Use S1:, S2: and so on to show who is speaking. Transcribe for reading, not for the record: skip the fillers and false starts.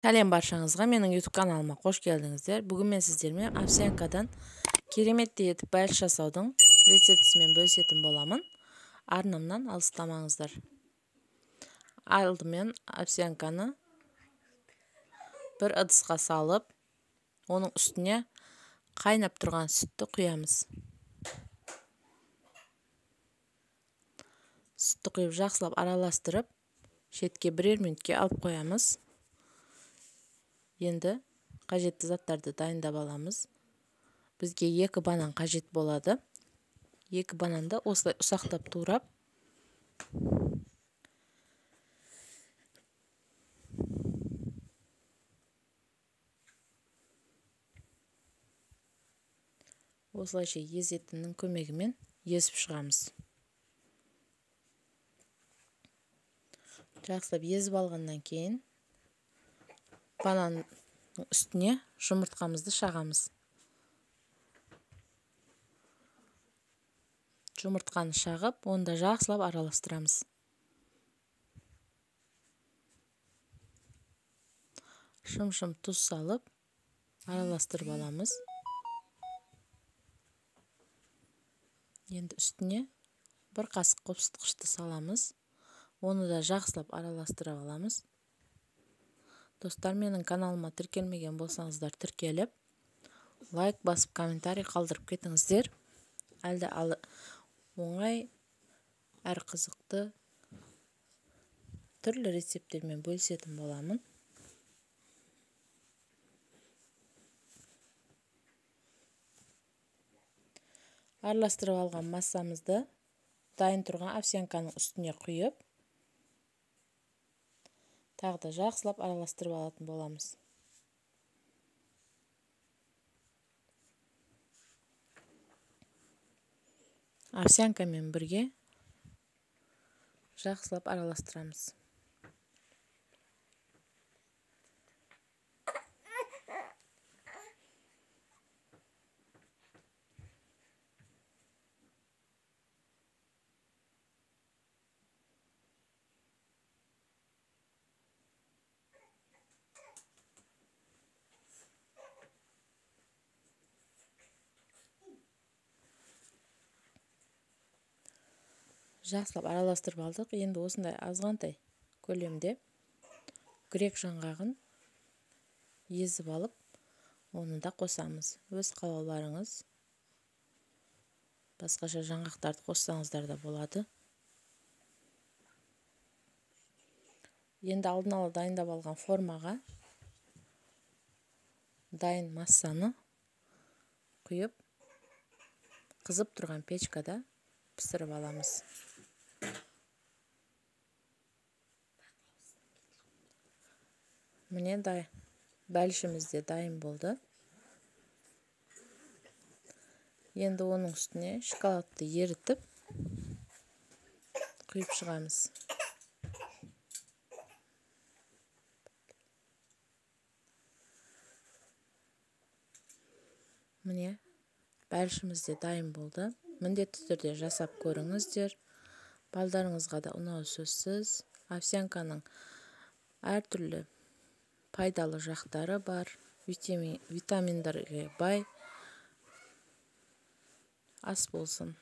S1: Сәлем баршаңызға, менің YouTube каналыма қош келдіңіздер. Бүгін мен сіздермен овсянкадан кереметтей етіп бәліш жасаудың рецептісімен бөлісетін боламын. Арнамнан алыстамаңыздар. Алдымен овсянканы бір ыдысқа салып, оның үстіне қайнап тұрған сүтті құямыз. Сүтті құйып жақсылап араластырып, шетке бірер минутке алып қоямыз. Енді қажетті заттарды дайындап аламыз. Бізге 2 банан қажет болады. 2 бананды осылай ұсақтап турап, осылайша езетінің көмегімен езіп шығамыз. Жақсылап езіп алғаннан кейін бананның үстіне жұмыртқамызды шағамыз. Жұмыртқаны шағып, онда жақсылап араластырамыз. Шым-шым тұз салып, араластырып аламыз. Енді үстіне бір қасық қопсытқышты саламыз. Оны да жақсылап араластырып аламыз. Достар, менің каналыма тіркелмеген болсаңыздар, тіркеліп, лайк басып, комментарий қалдырып кетіңіздер. Әлде оңай әр қызықты түрлі рецепттермен бөлісетін боламын. Араластырып алған массамызды дайын тұрған овсянканың үстіне құйып, тағы да жақсылап араластырып алатын боламыз. Овсянкамен бірге жақсылап араластырамыз. Жақсылап араластырып алдық. Енді осындай азғантай көлемде грек жаңғағын езіп алып, оны да қосамыз. Өз қалауларыңыз басқаша жаңғақтарды қоссаңыздар да болады. Енді алдын ала дайындап алған формаға дайын массаны құйып, қызып тұрған печкада пісіріп аламыз. Міне бәлішіміз де дайын болды. Енді оның үстіне шоколадты ерітіп құйып шығамыз. Міне бәлішіміз де дайын болды. Міндетті түрде жасап көріңіздер. Балдарыңызға да ұнауы сөзсіз. Овсянканың әртүрлі пайдалы жақтары бар, витаминдерге бай ас болсын.